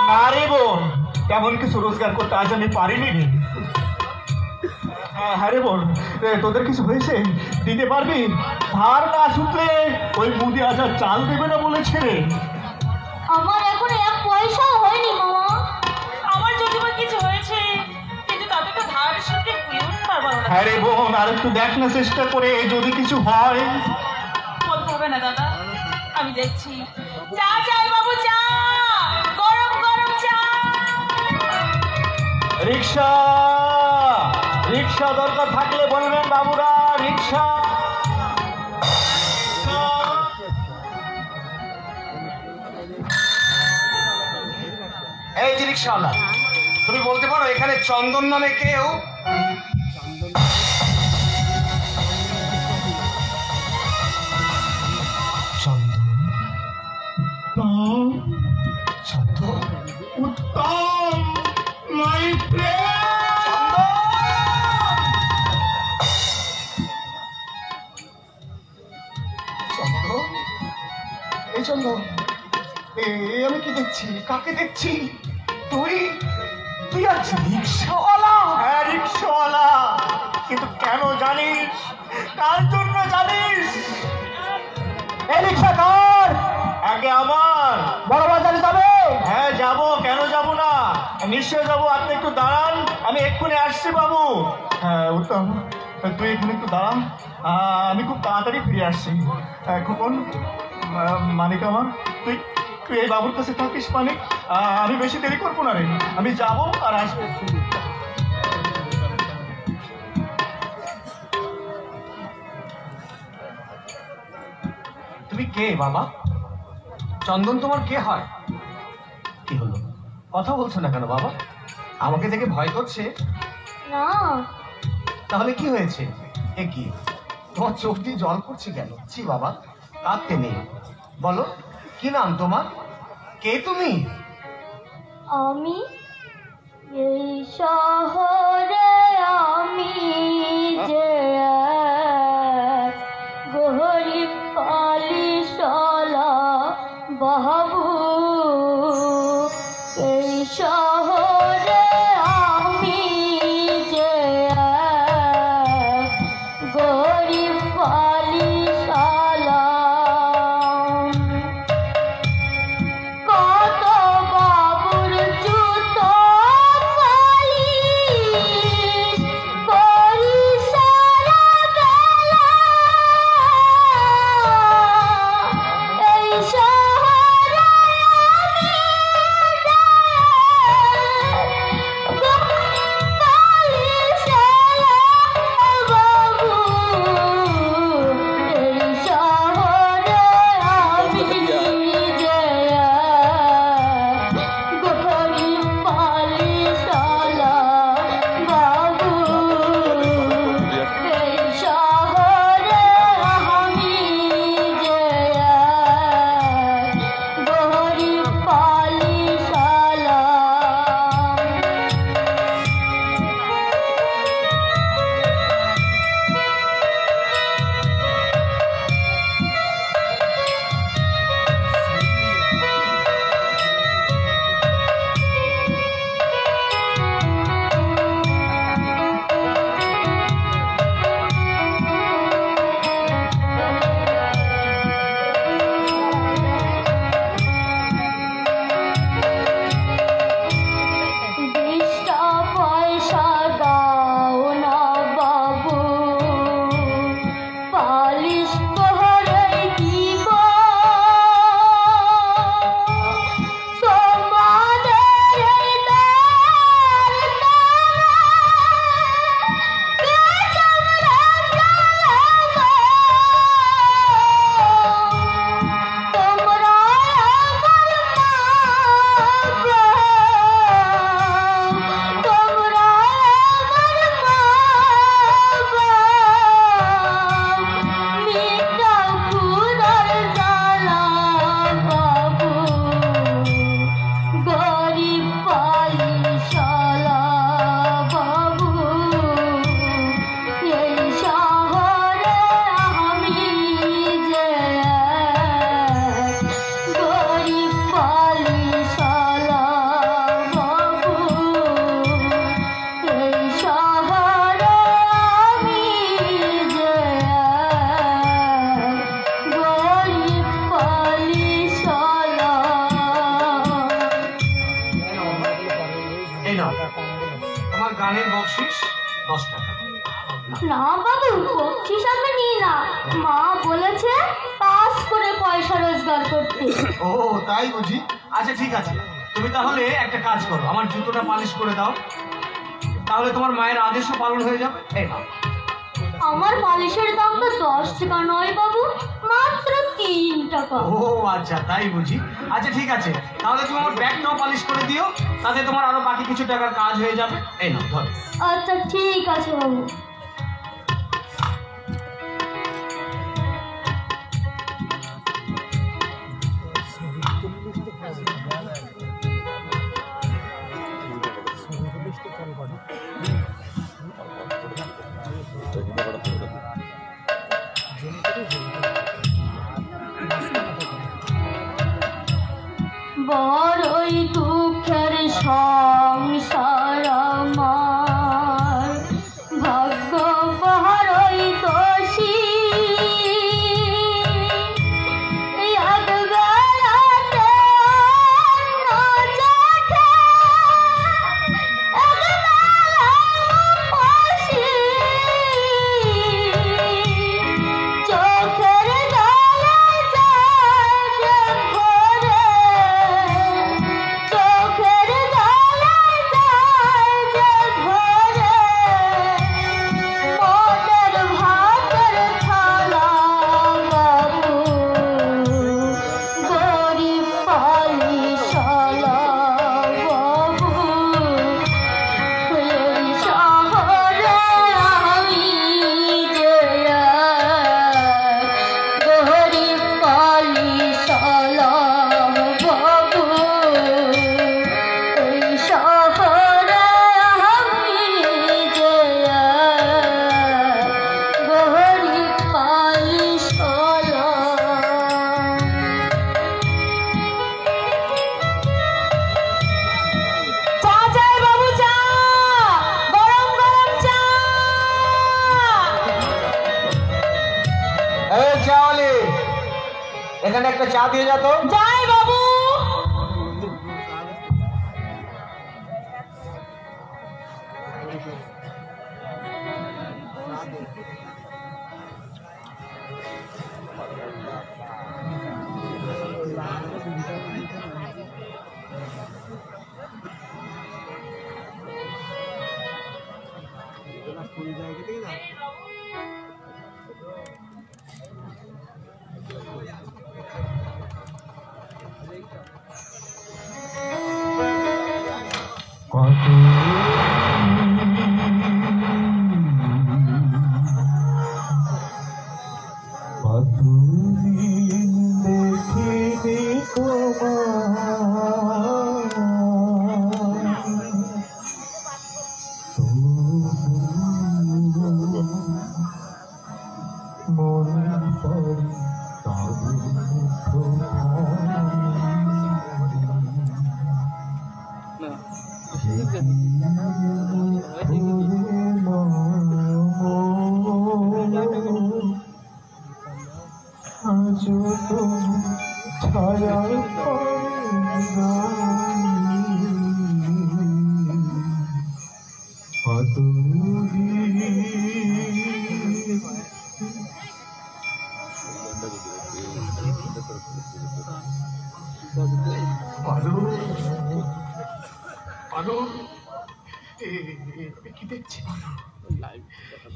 না রে বোন, তেমন কিছু রোজগার করতে আজ আমি পারিনি রে। হ্যাঁ রে বোন, তোদের কিছু হয়েছে দিতে পারবি? ধার না শুনলে ওই মুদি আজ আর চাল দেবে না বলেছে রে। আমার এখন এক পয়সাও হয়নি মামা। আমার যদি বা কিছু হয়েছে, কিন্তু তাতে তো ধার শুনতে কুড়িয়ে উঠতে পারবো না। হ্যাঁ রে বোন, আর একটু দেখ না চেষ্টা করে, যদি কিছু হয়। বলতে হবে না দাদা, আমি দেখছি। চা চাই বাবু, চা, গরম গরম চা। রিক্সা, রিক্সা দরকার থাকলে বলবেন বাবুরা, রিক্সা। এই যে রিক্সাওয়ালা, তুমি বলতে পারো এখানে চন্দন নামে কেউ? আমি কি দেখছি? কাকে দেখছি? তুই তুই আজ রিক্সাওয়ালা? হ্যাঁ রিক্সাওয়ালা, কিন্তু কেন জানিস? কার জন্য জানিস? এই রিক্সা কার? আগে আমার। বড় বাজারে যাবে? হ্যাঁ যাব, কেন যাব না, নিশ্চয় যাব। আপনি একটু দাঁড়ান, আমি এক্ষুনি আসছি বাবু। হ্যাঁ উত্তম, তুই এখানে একটু দাঁড়ান, আমি খুব তাড়াতাড়ি ফিরে আসছি। খোকন, মানিক আমার, তুই তুই এই বাবুর কাছে থাকিস মানিক। আমি বেশি দেরি করবো না রে, আমি যাবো আর আসবো। তুমি কে বাবা? চন্দন তোমার কে হয়? কি হলো, কথা বলছো না কেন বাবা? আমাকে দেখে ভয় করছে? না, তাহলে কি হয়েছে? এ কি, তোমার চোখ দিয়ে জল পড়ছে কেন? ছি বাবা, কাঁদতে নেই। বলো, কি নাম তোমার? কে তুমি? আমি এই শহরে আমি যে গরিব পালিশালা বাবু, এই শহরে আমি যে গরিব পালিশালা। কত বাবুর জুতো পালিশ করি সারা বেলা, এই শহরে আমি পালিশালা বাবু, না বাবু, বকশিস আমি নিই না। মা বলেছে কাজ করে পয়সা রোজগার করতে। ও তাই বুঝি? আচ্ছা ঠিক আছে, তুমি তাহলে একটা কাজ করো, আমার জুতোটা পালিশ করে দাও, তাহলে তোমার মায়ের আদেশও পালন হয়ে যাবে। এই নাও। আমার পালিশের দাম তো 10 টাকা নয় বাবু, মাত্র 3 টাকা। ও আচ্ছা তাই বুঝি। আচ্ছা ঠিক আছে, তাহলে তুমি আমার ব্যাগটাও পালিশ করে দিও, তাতে তোমার আরো বাকি কিছু টাকার কাজ হয়ে যাবে। এই নাও ধরো। আচ্ছা ঠিক আছে বাবু। বড়ই দুঃখের সংসার আমার, ভাগ্য বড়ই দোষী। এক বেলাতে অন্ন জোটে, এক বেলা উপাসী। চোখের জলে যায় যে ভরে, চোখের জলে যায় যে ভরে, মোদের ভাতের থালা বাবু, গরিব পালিশালা বাবু। এই শহরে আমি যে গরিব পালিশালা বাবু, এই শহরে আমি যে গরিব পালিশালা। চা চাই বাবু, চা, গরম গরম চা। এই চাওয়ালি, এখানে একটা চা দিয়ে যা তো। যাই বাবু। কি দেখছি?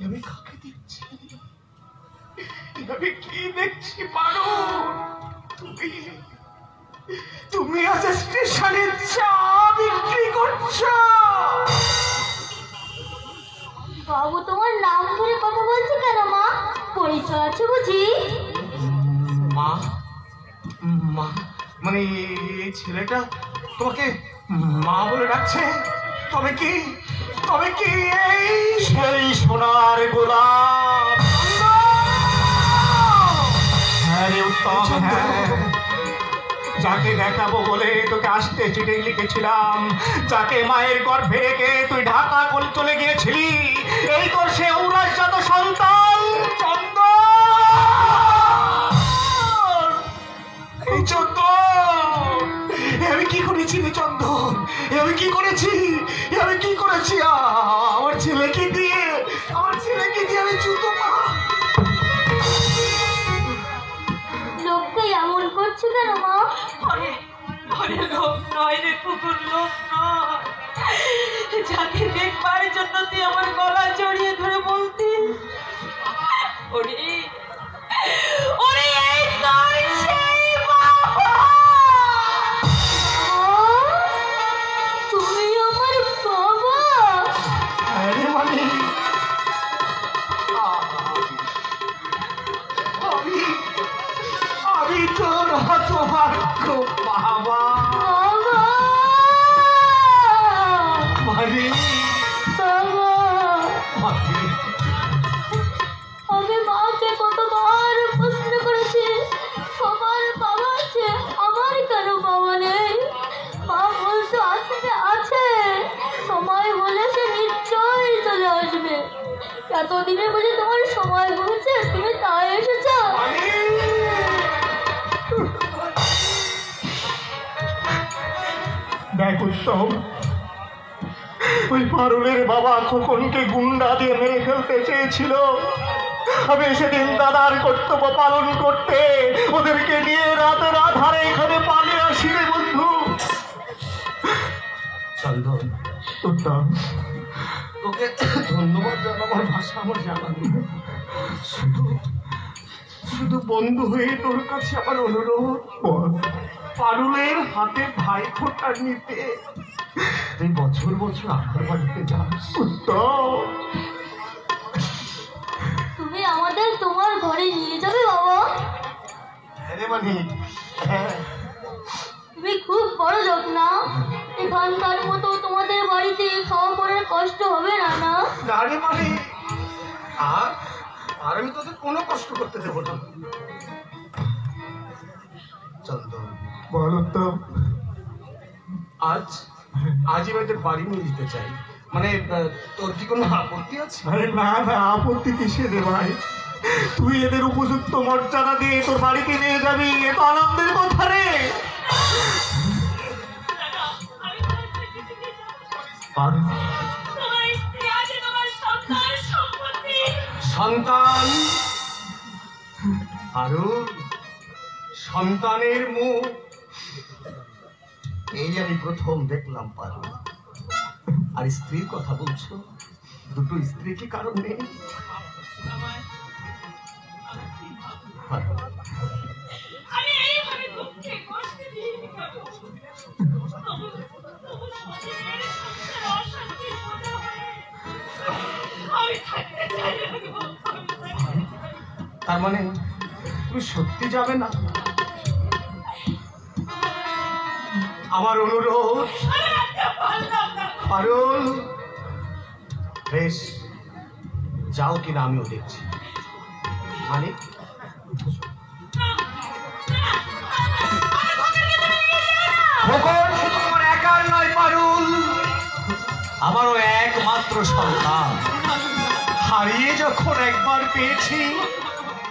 আমি কাকে দেখছি? আমি কি দেখছি পারো? তুমি আজ স্টেশনে চা বিক্রি করছো? বাবু তোমার নাম ধরে কথা বলছো কেন মা? পরিচয় আছে বুঝি? মা, মা মানে এই ছেলেটা তোমাকে মা বলে ডাকছে? তবে কি এই সেই সোনার গোলাপ? হ্যাঁ রে উত্তম, হ্যাঁ, যাকে দেখাবো বলে তোকে আসতে চিঠি লিখেছিলাম, যাকে মায়ের গর্ভে রেখে তুই ঢাকা করে চলে গিয়েছিলি, এই তোর সে ঔরাসজাত সন্তান চন্দন। এই চন্দন, আমি কি করেছি রে চন্দন? আমি কি করেছি? আমার ছেলেকে দিয়ে নয় রে কুকুর, লোক নয়, যাকে দেখবার জন্য তুই আমার গলা জড়িয়ে ধরে বলতি, ওরে ওরে এই নয় সেই বাবা। তুমি আমার বাবা? আরে মানে আমি আমি তোর হতভাগ্য বাবা। বাবা, মানে বাবা, মানে আমি মাকে কতবার প্রশ্ন করেছি, সবার বাবা আছে, আমার কেন বাবা নেই? মা বলতো আসবে, আছে, সময় হলে সে নিশ্চয়ই চলে আসবে। এতদিনে বুঝি তোমার সময় হয়েছে, তুমি তাই এসেছ? দেখ উত্তম, ওই পারুলের বাবা খোকনকে গুন্ডা দিয়ে মেরে ফেলতে চেয়েছিল। আমি সেদিন দাদার কর্তব্য পালন করতে ওদেরকে নিয়ে রাতের আধারে এখানে পালিয়ে আসি রে বন্ধু। চন্দন, উত্তম, তোকে ধন্যবাদ জানাবার ভাষা আমার জানা নেই। শুধু শুধু বন্ধু হয়ে তোর কাছে আমার অনুরোধ, পারুলের হাতে ভাই ফোঁটা নিতে তুই বছর বছর আপনার বাড়িতে যাস। উত্তম, তুমি আমাদের তোমার ঘরে নিয়ে যাবে বাবা? আরে মানে হ্যাঁ, তুমি খুব বড় লোক না, এখানকার মতো তোমাদের বাড়িতে খাওয়া পড়ার কষ্ট হবে না? না না রে মানে, আর আর আমি তোদের কোনো কষ্ট করতে দেবো না। চন্দন, বল উত্তম। আজই এদের বাড়ি নিয়ে যেতে চাই। মানে তোর কি কোনো আপত্তি আছে? আরে না না, আপত্তি কিসে রে ভাই? তুই এদের উপযুক্ত মর্যাদা দিয়ে তোর বাড়িতে নিয়ে যাবি, এ তো আনন্দের কথা রে। পারুল, তোমার স্ত্রী আছে, তোমার সন্তান সম্পত্তি। সন্তান? আরো সন্তানের মুখ এই আমি প্রথম দেখলাম পারো। আর স্ত্রীর কথা বলছো, দুটো স্ত্রী কি কারণ নেই? আমি এইভাবে দুঃখে কষ্টে দিয়ে কাটাবো। তবু আমাদের সংসারে অশান্তির মনে হয়। আমি থাকতে চাই না গো। তার মানে তুমি সত্যি যাবে না? আমার অনুরোধ আমি রাখতে পারলাম না। পারুল, বেশ, যাও কিনা আমিও দেখছি। মানে খোকন শুধু তোমার একার নয় পারুল, আমারও একমাত্র সন্তান। হারিয়ে যখন একবার পেয়েছি,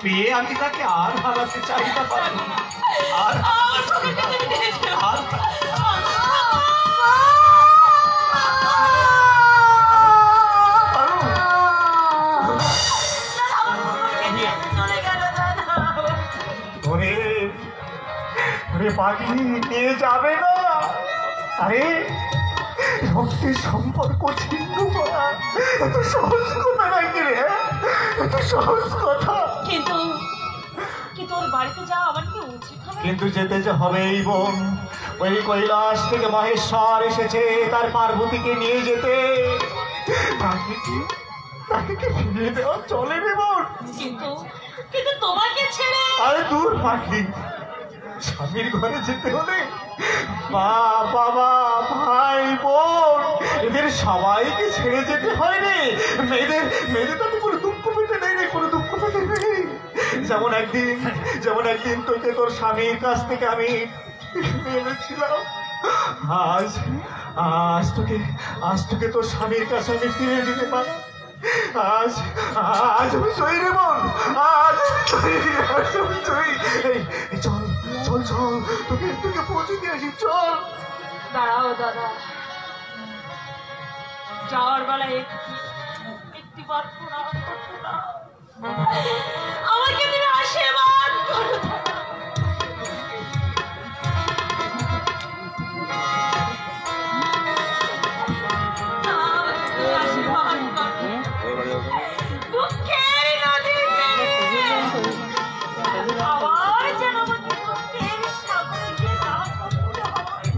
পেয়ে আমি তাকে আর হারাতে চাই না পারুল। আর আর ওরে ওরে পাখি নিয়ে যাবে না। আরে রক্তের সম্পর্ক ছিন্ন করা এত সহজ কথা নাকি রে? এত সহজ কথা? কিন্তু কিন্তু ওর বাড়িতে যাওয়া আমার কি উচিত হবে? কিন্তু যেতে যে হবেই বোন। ওই কৈলাস থেকে মহেশ্বর এসেছে তার পার্বতীকে নিয়ে যেতে। তাকে কি ফিরিয়ে দেওয়া চলে রে বোন? কিন্তু কিন্তু তোমাকে ছেড়ে আরে দূর পাখি, স্বামীর ঘরে যেতে হলে মা বাবা ভাই বোন এদের সবাইকে ছেড়ে যেতে হয় রে। মেয়েদের মেয়েদের তাতে কোনো দুঃখ পেতে নেই রে, কোনো দুঃখ পেতে নেই। যেমন একদিন তোকে তোর স্বামীর কাছ থেকে আমি এনেছিলাম, আজ আজ তোকে তোর স্বামীর কাছে আমি ফিরে দিতে পারি। আজ আজ আমি সই রে বোন, আজ আমি সই। এই চল চল চল, তোকে পৌঁছে দিয়ে আসি, চল। দাঁড়াও দাদা, যাওয়ার বেলায় একটি বার প্রণাম করতে দাও। আমাকে তুমি আশীর্বাদ করো।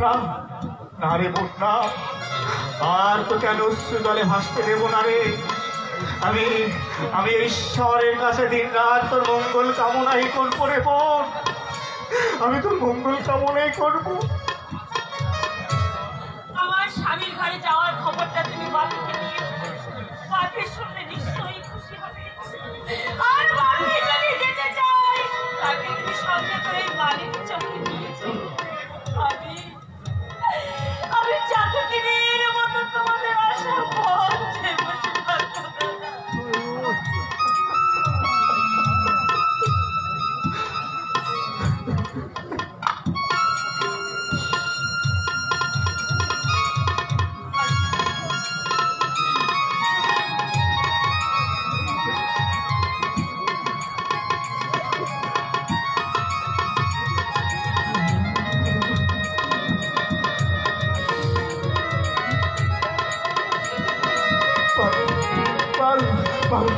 না না রে বোন না, আর তো কেন অশ্রু জলে ভাসতে দেবো না রে। আমি আমি ঈশ্বরের কাছে দিন রাত তোর মঙ্গল কামনাই করবো রে বোন, আমি তোর মঙ্গল কামনাই করবো। আমার স্বামীর ঘরে যাওয়ার খবরটা তুমি বাপিকে নিয়ে বাপি শুনলে নিশ্চয়ই খুশি হবে। আর বাপি যদি যেতে চায় তাকে তুমি সঙ্গে করে বাড়ির চোখে নিয়েছো। আমি চাকরির মতো তোমাদের আশা পথে বসে থাকবো না। পারু, পারু,